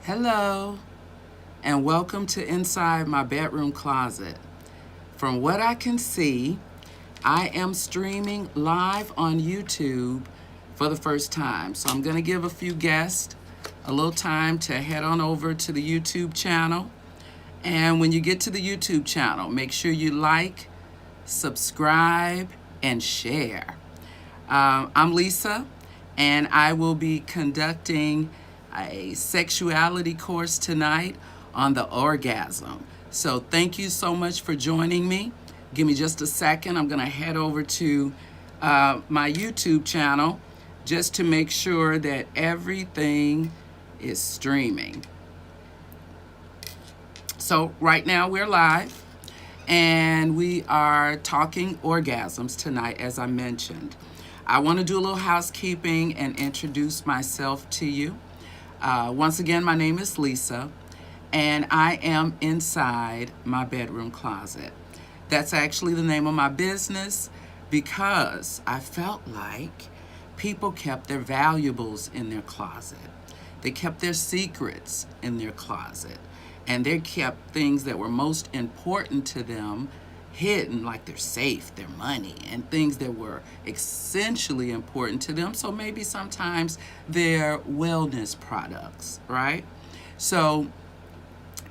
Hello, and welcome to Inside My Bedroom Closet. From what I can see, I am streaming live on YouTube for the first time. So I'm going to give a few guests a little time to head on over to the YouTube channel. And when you get to the YouTube channel, make sure you like, subscribe, and share. I'm Lisa, and I will be conducting a sexuality course tonight on the orgasm. So thank you so much for joining me. Give me just a second. I'm going to head over to my YouTube channel just to make sure that everything is streaming. So right now we're live, and we are talking orgasms tonight, as I mentioned. I want to do a little housekeeping and introduce myself to you. Once again, my name is Lisa, and I am inside my bedroom closet. That's actually the name of my business because I felt like people kept their valuables in their closet. They kept their secrets in their closet, and they kept things that were most important to them hidden, like their safe, their money, and things that were essentially important to them. So maybe sometimes their wellness products, right? So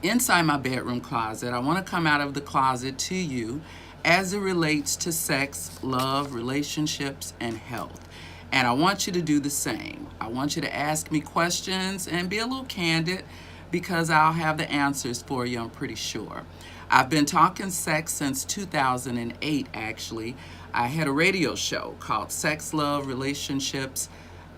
inside my bedroom closet, I want to come out of the closet to you as it relates to sex, love, relationships, and health. And I want you to do the same. I want you to ask me questions and be a little candid because I'll have the answers for you, I'm pretty sure. I've been talking sex since 2008, actually. I had a radio show called Sex, Love, Relationships,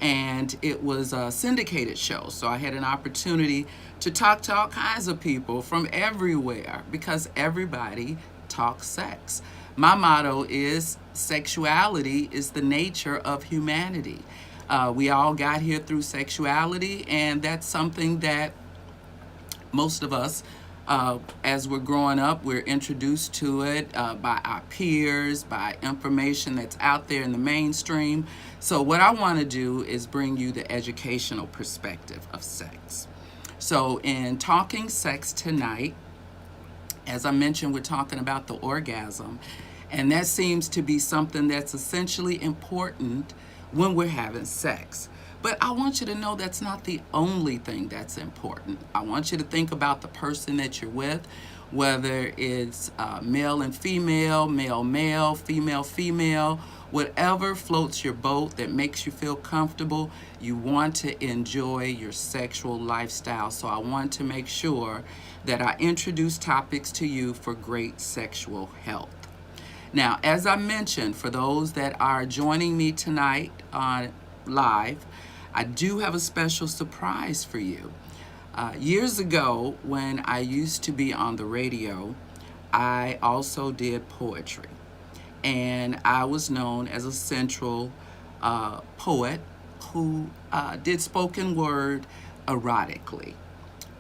and it was a syndicated show. So I had an opportunity to talk to all kinds of people from everywhere because everybody talks sex. My motto is sexuality is the nature of humanity. We all got here through sexuality, and that's something that most of us, as we're growing up, we're introduced to it by our peers, by information that's out there in the mainstream. So what I want to do is bring you the educational perspective of sex. So in talking sex tonight, as I mentioned, we're talking about the orgasm, and that seems to be something that's essentially important when we're having sex. But I want you to know that's not the only thing that's important. I want you to think about the person that you're with, whether it's male and female, male, female, whatever floats your boat that makes you feel comfortable. You want to enjoy your sexual lifestyle. So I want to make sure that I introduce topics to you for great sexual health. Now, as I mentioned, for those that are joining me tonight on live, I do have a special surprise for you. Years ago, when I used to be on the radio, I also did poetry. And I was known as a central poet who did spoken word erotically.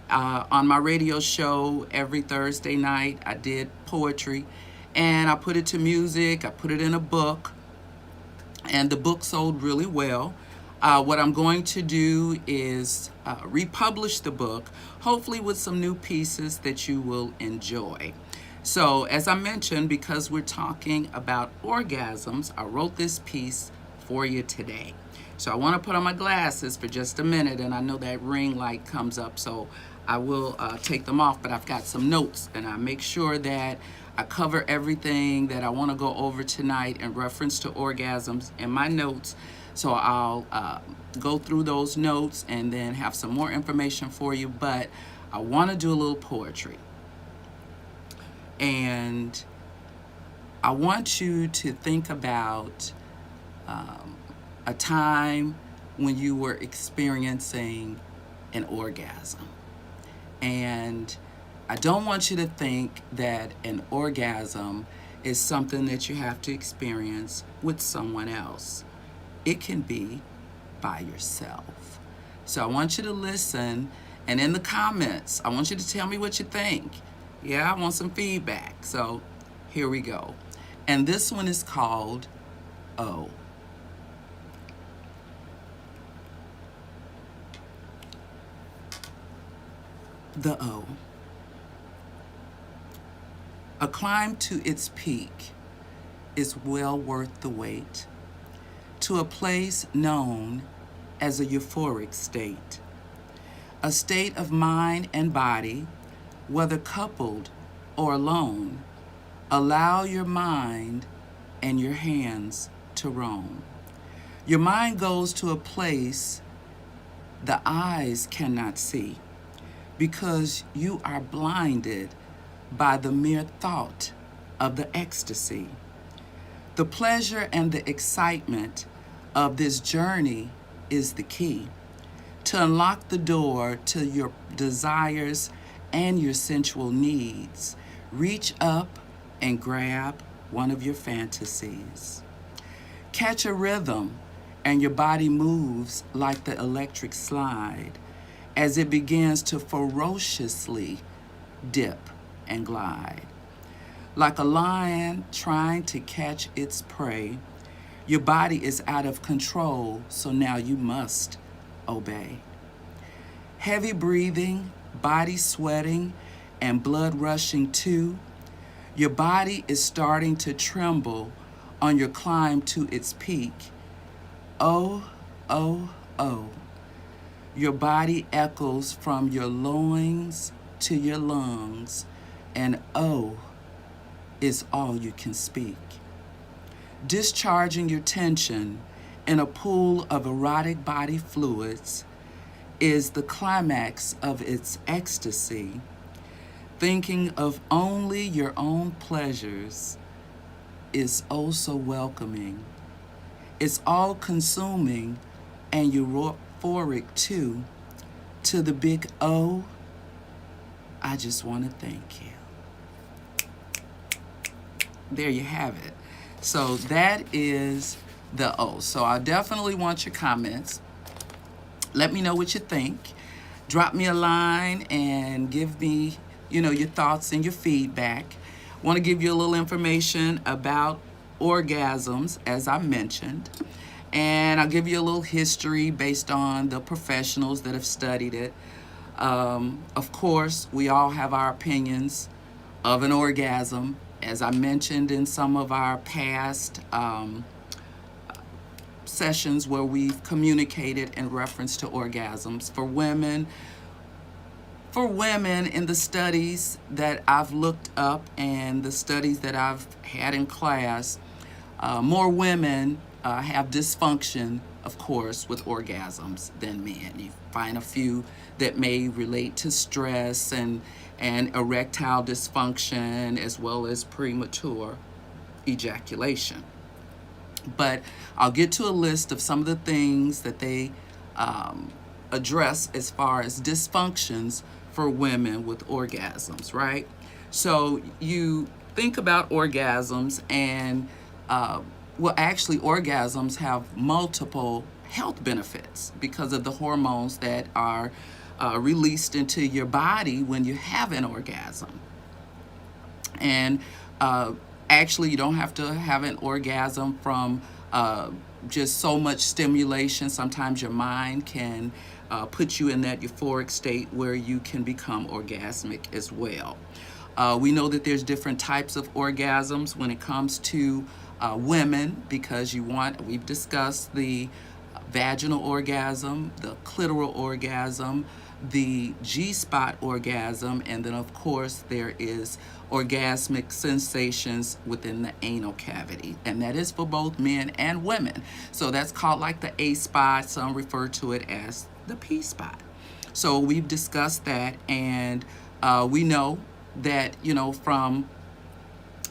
On my radio show every Thursday night, I did poetry, and I put it to music, I put it in a book, and the book sold really well. What I'm going to do is republish the book, hopefully with some new pieces that you will enjoy. So as I mentioned, because we're talking about orgasms, I wrote this piece for you today. So I want to put on my glasses for just a minute, and I know that ring light comes up, so I will take them off, but I've got some notes, and I make sure that I cover everything that I want to go over tonight in reference to orgasms in my notes. So I'll go through those notes and then have some more information for you, but I want to do a little poetry. And I want you to think about a time when you were experiencing an orgasm. And I don't want you to think that an orgasm is something that you have to experience with someone else. It can be by yourself. So I want you to listen, and in the comments, I want you to tell me what you think. Yeah, I want some feedback. So here we go. And this one is called O. The O. A climb to its peak is well worth the wait, to a place known as a euphoric state, a state of mind and body, whether coupled or alone. Allow your mind and your hands to roam. Your mind goes to a place the eyes cannot see because you are blinded by the mere thought of the ecstasy. The pleasure and the excitement of this journey is the key to unlock the door to your desires and your sensual needs. Reach up and grab one of your fantasies. Catch a rhythm and your body moves like the electric slide as it begins to ferociously dip and glide. Like a lion trying to catch its prey, your body is out of control, so now you must obey. Heavy breathing, body sweating, and blood rushing too. Your body is starting to tremble on your climb to its peak. Oh, oh, oh. Your body echoes from your loins to your lungs, and oh is all you can speak. Discharging your tension in a pool of erotic body fluids is the climax of its ecstasy. Thinking of only your own pleasures is oh so welcoming. It's all consuming and euphoric too. To the big O, I just want to thank you. There you have it. So that is the O. So I definitely want your comments. Let me know what you think. Drop me a line and give me, your thoughts and your feedback. Want to give you a little information about orgasms, as I mentioned. And I'll give you a little history based on the professionals that have studied it. Of course, we all have our opinions of an orgasm. As I mentioned in some of our past sessions where we've communicated in reference to orgasms for women in the studies that I've looked up and the studies that I've had in class, more women have dysfunction, of course, with orgasms than men. You find a few that may relate to stress and erectile dysfunction as well as premature ejaculation. But I'll get to a list of some of the things that they address as far as dysfunctions for women with orgasms, right? So you think about orgasms and, actually orgasms have multiple health benefits because of the hormones that are released into your body when you have an orgasm. And actually, you don't have to have an orgasm from just so much stimulation. Sometimes your mind can put you in that euphoric state where you can become orgasmic as well. We know that there's different types of orgasms when it comes to women because we've discussed the vaginal orgasm, the clitoral orgasm, the G-spot orgasm, and then of course there is orgasmic sensations within the anal cavity, and that is for both men and women. So that's called like the A-spot. Some refer to it as the P-spot. So we've discussed that, and we know that, from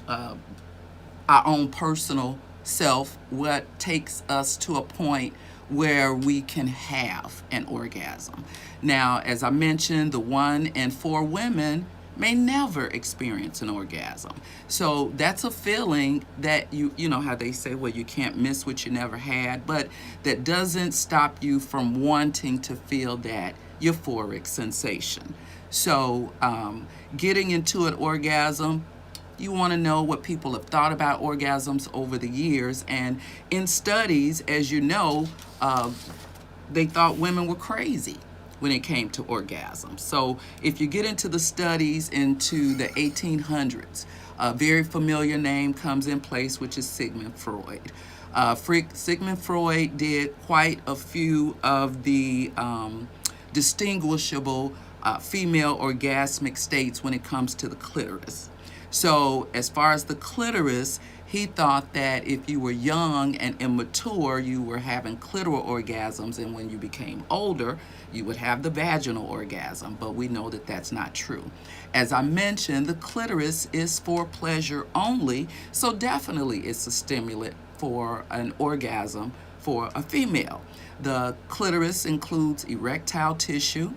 our own personal self, what takes us to a point where we can have an orgasm. Now, as I mentioned, the 1 in 4 women may never experience an orgasm. So that's a feeling that you know how they say, well, you can't miss what you never had, but that doesn't stop you from wanting to feel that euphoric sensation. So getting into an orgasm, you want to know what people have thought about orgasms over the years. And in studies, as you know, they thought women were crazy when it came to orgasm. So if you get into the studies into the 1800s, a very familiar name comes in place, which is Sigmund Freud. Sigmund Freud did quite a few of the distinguishable female orgasmic states when it comes to the clitoris. So as far as the clitoris, he thought that if you were young and immature, you were having clitoral orgasms, and when you became older, you would have the vaginal orgasm. But we know that that's not true. As I mentioned, the clitoris is for pleasure only, so definitely it's a stimulant for an orgasm for a female. The clitoris includes erectile tissue,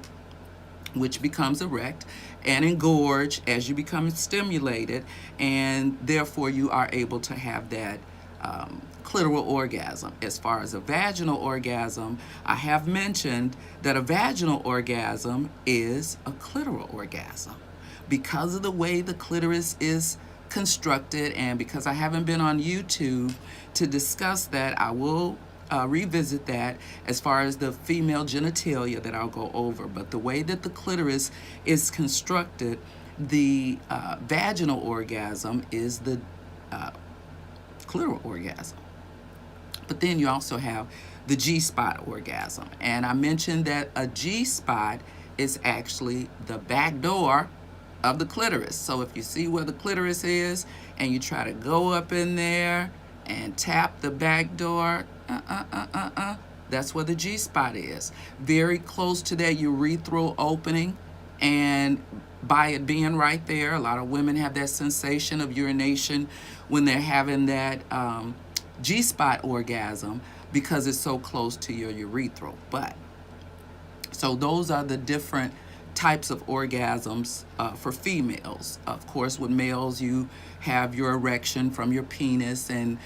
which becomes erect, and engorge as you become stimulated, and therefore you are able to have that clitoral orgasm. As far as a vaginal orgasm, I have mentioned that a vaginal orgasm is a clitoral orgasm. Because of the way the clitoris is constructed, and because I haven't been on YouTube to discuss that, I will revisit that as far as the female genitalia that I'll go over. But the way that the clitoris is constructed, the vaginal orgasm is the clitoral orgasm. But then you also have the G-spot orgasm. And I mentioned that a G-spot is actually the back door of the clitoris. So if you see where the clitoris is and you try to go up in there and tap the back door, that's where the G-spot is. Very close to that urethral opening, and by it being right there, a lot of women have that sensation of urination when they're having that G-spot orgasm because it's so close to your urethral. But so those are the different types of orgasms for females. Of course, with males, you have your erection from your penis, and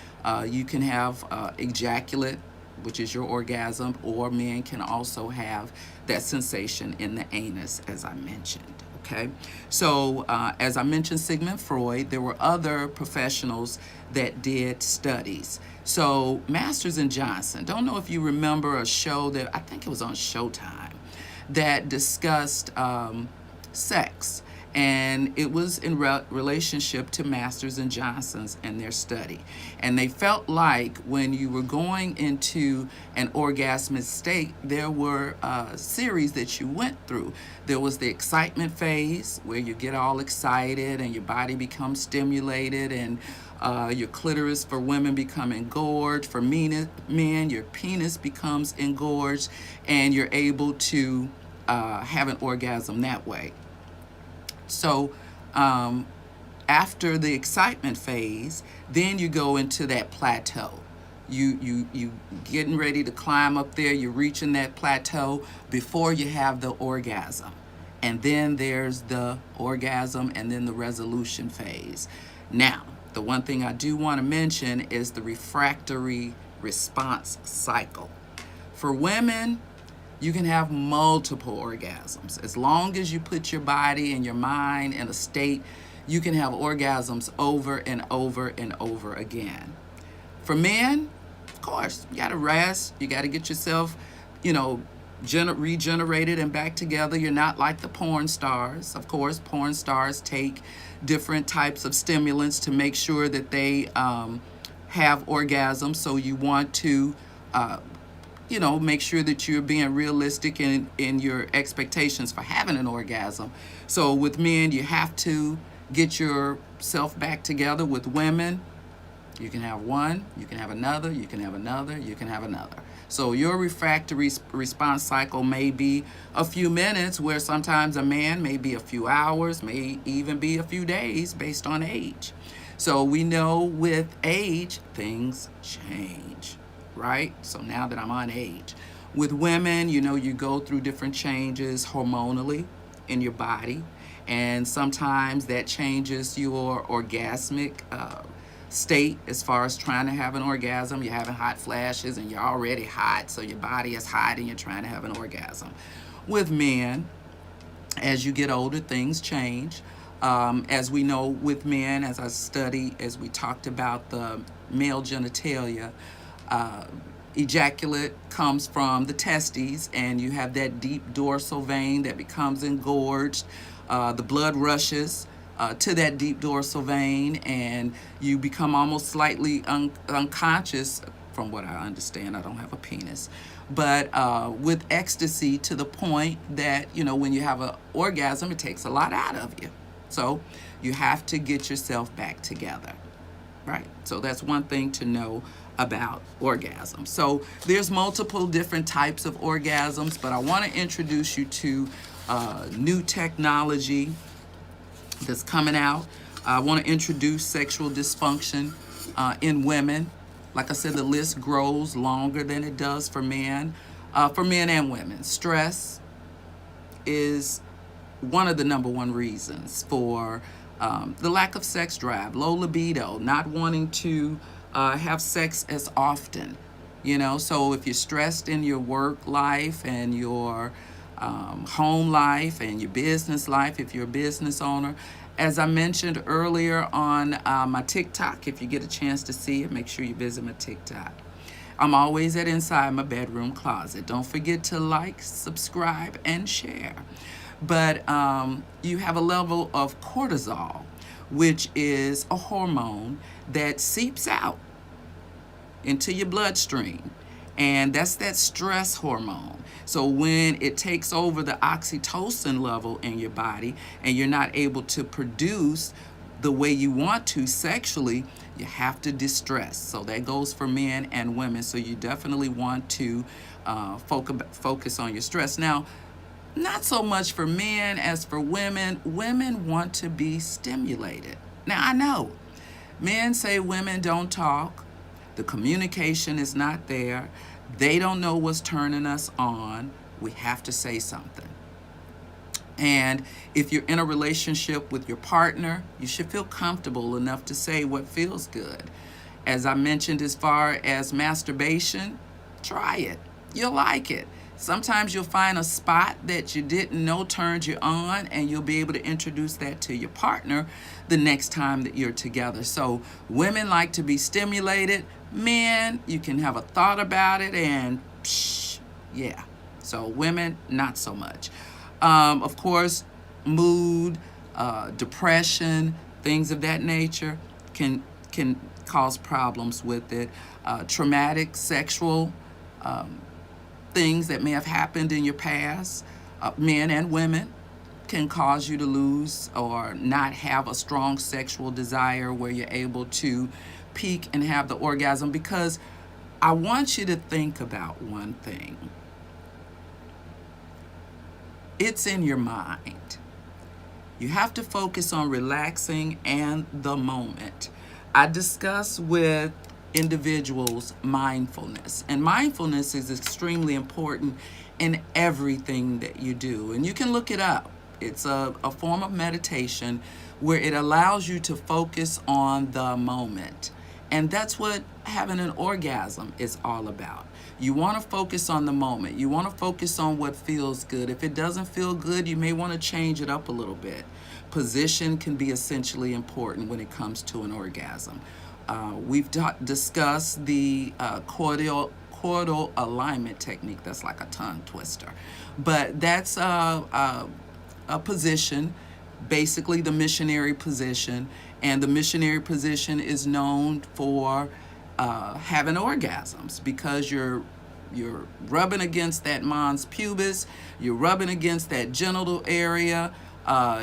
you can have ejaculate, which is your orgasm, or men can also have that sensation in the anus, as I mentioned. Okay, so as I mentioned Sigmund Freud, there were other professionals that did studies. So Masters and Johnson, don't know if you remember a show that, I think it was on Showtime, that discussed sex, and it was in relationship to Masters and Johnson's and their study. And they felt like when you were going into an orgasmic state, there were a series that you went through. There was the excitement phase, where you get all excited and your body becomes stimulated, and your clitoris for women become engorged. For men, your penis becomes engorged, and you're able to have an orgasm that way. So after the excitement phase, then you go into that plateau. You getting ready to climb up there, you're reaching that plateau before you have the orgasm. And then there's the orgasm and then the resolution phase. Now, the one thing I do want to mention is the refractory response cycle. For women, you can have multiple orgasms. As long as you put your body and your mind in a state, you can have orgasms over and over and over again. For men, of course, you got to rest. You got to get yourself, regenerated and back together. You're not like the porn stars. Of course, porn stars take different types of stimulants to make sure that they have orgasms. So you want to make sure that you're being realistic in your expectations for having an orgasm. So with men, you have to get yourself back together. With women, you can have one, you can have another, you can have another, you can have another. So your refractory response cycle may be a few minutes, where sometimes a man may be a few hours, may even be a few days based on age. So we know with age, things change. Right? So now that I'm on age. With women, you go through different changes hormonally in your body, and sometimes that changes your orgasmic state as far as trying to have an orgasm. You're having hot flashes and you're already hot, so your body is hot and you're trying to have an orgasm. With men, as you get older, things change. As we know with men, as we talked about the male genitalia, ejaculate comes from the testes, and you have that deep dorsal vein that becomes engorged. The blood rushes to that deep dorsal vein, and you become almost slightly unconscious. From what I understand, I don't have a penis, but with ecstasy, to the point that, when you have an orgasm, it takes a lot out of you. So you have to get yourself back together. Right. So that's one thing to know about orgasm. So there's multiple different types of orgasms, but I want to introduce you to new technology that's coming out. I want to introduce sexual dysfunction in women. Like I said, the list grows longer than it does for men and women. Stress is one of the number one reasons for the lack of sex drive, low libido, not wanting to have sex as often. So if you're stressed in your work life and your home life and your business life, if you're a business owner, as I mentioned earlier on my TikTok, if you get a chance to see it, make sure you visit my TikTok. I'm always at Inside My Bedroom Closet. Don't forget to like, subscribe, and share. But you have a level of cortisol, which is a hormone that seeps out into your bloodstream. And that's that stress hormone. So when it takes over the oxytocin level in your body and you're not able to produce the way you want to sexually, you have to distress. So that goes for men and women. So you definitely want to focus on your stress. Now, not so much for men as for women. Women want to be stimulated. Now, I know men say women don't talk. The communication is not there. They don't know what's turning us on. We have to say something. And if you're in a relationship with your partner, you should feel comfortable enough to say what feels good. As I mentioned, as far as masturbation, try it. You'll like it. Sometimes you'll find a spot that you didn't know turned you on, and you'll be able to introduce that to your partner the next time that you're together. So women like to be stimulated. Men, you can have a thought about it and yeah. So women, not so much. Of course, mood, depression, things of that nature can cause problems with it. Traumatic sexual things that may have happened in your past, men and women, can cause you to lose or not have a strong sexual desire where you're able to peak and have the orgasm. Because I want you to think about one thing. It's in your mind. You have to focus on relaxing and the moment. I discuss with individuals mindfulness, and mindfulness is extremely important in everything that you do, and you can look it up. It's a form of meditation where it allows you to focus on the moment, and that's what having an orgasm is all about. You want to focus on the moment. You want to focus on what feels good. If it doesn't feel good, you may want to change it up a little bit. Position can be essentially important when it comes to an orgasm. We've discussed the chordal alignment technique. That's like a tongue twister. But that's a position, basically the missionary position. And the missionary position is known for having orgasms because you're rubbing against that mons pubis, you're rubbing against that genital area.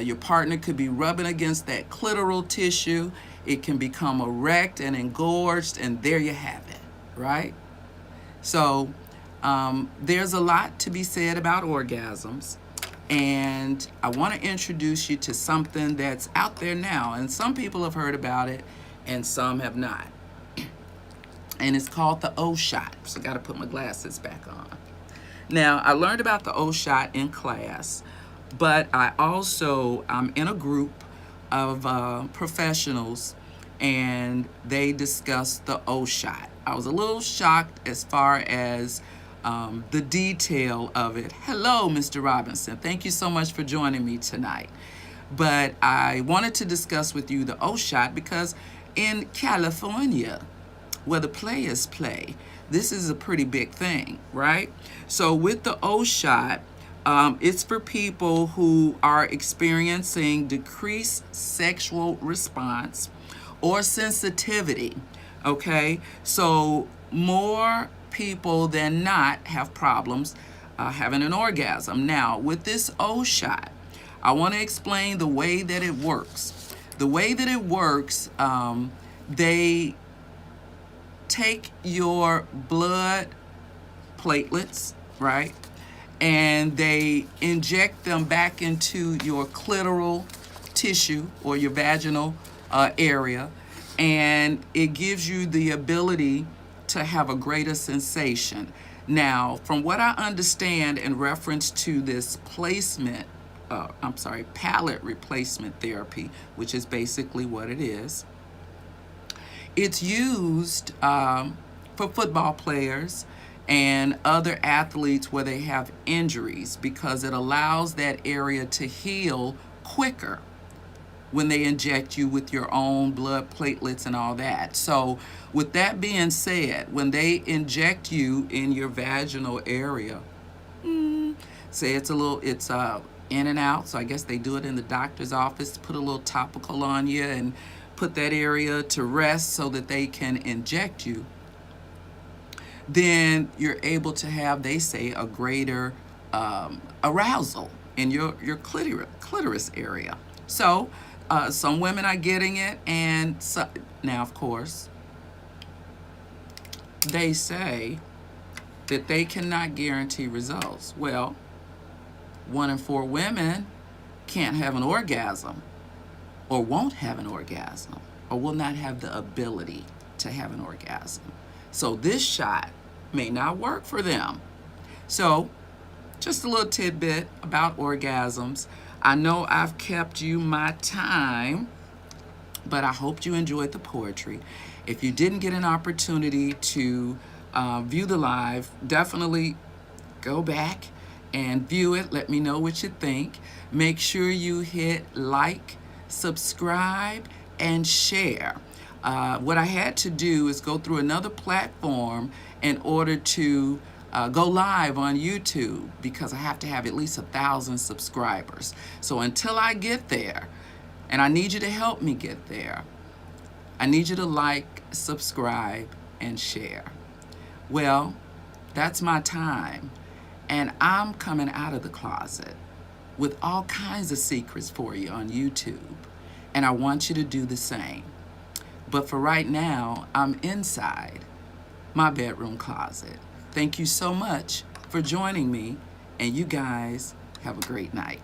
Your partner could be rubbing against that clitoral tissue. It can become erect and engorged, and there you have it, right? So there's a lot to be said about orgasms, and I want to introduce you to something that's out there now, and some people have heard about it, and some have not. And it's called the O shot. So I got to put my glasses back on. Now, I learned about the O shot in class, but I also, I'm in a group of professionals, and they discussed the O shot. I was a little shocked as far as the detail of it. Hello, Mr. Robinson. Thank you so much for joining me tonight. But I wanted to discuss with you the O shot because in California, where the players play, this is a pretty big thing, right? So with the O shot, it's for people who are experiencing decreased sexual response or sensitivity, okay? So more people than not have problems having an orgasm. Now, with this O shot, I want to explain the way that it works. The way that it works, they take your blood platelets, right? And they inject them back into your clitoral tissue or your vaginal area, and it gives you the ability to have a greater sensation. Now, from what I understand in reference to this palate replacement therapy, which is basically what it is, it's used for football players and other athletes where they have injuries, because it allows that area to heal quicker when they inject you with your own blood platelets and all that. So with that being said, when they inject you in your vaginal area, say it's in and out, so I guess they do it in the doctor's office, put a little topical on you and put that area to rest so that they can inject you, then you're able to have, they say, a greater arousal in your clitoris area. So some women are getting it, and so, now, of course, they say that they cannot guarantee results. Well, 1 in 4 women can't have an orgasm, or won't have an orgasm, or will not have the ability to have an orgasm. So this shot may not work for them. So just a little tidbit about orgasms. I know I've kept you my time, but I hope you enjoyed the poetry. If you didn't get an opportunity to view the live, definitely go back and view it. Let me know what you think. Make sure you hit like, subscribe, and share. What I had to do is go through another platform in order to go live on YouTube, because I have to have at least 1,000 subscribers. So until I get there, and I need you to help me get there, I need you to like, subscribe, and share. Well, that's my time, and I'm coming out of the closet with all kinds of secrets for you on YouTube, and I want you to do the same. But for right now, I'm inside my bedroom closet. Thank you so much for joining me, and you guys have a great night.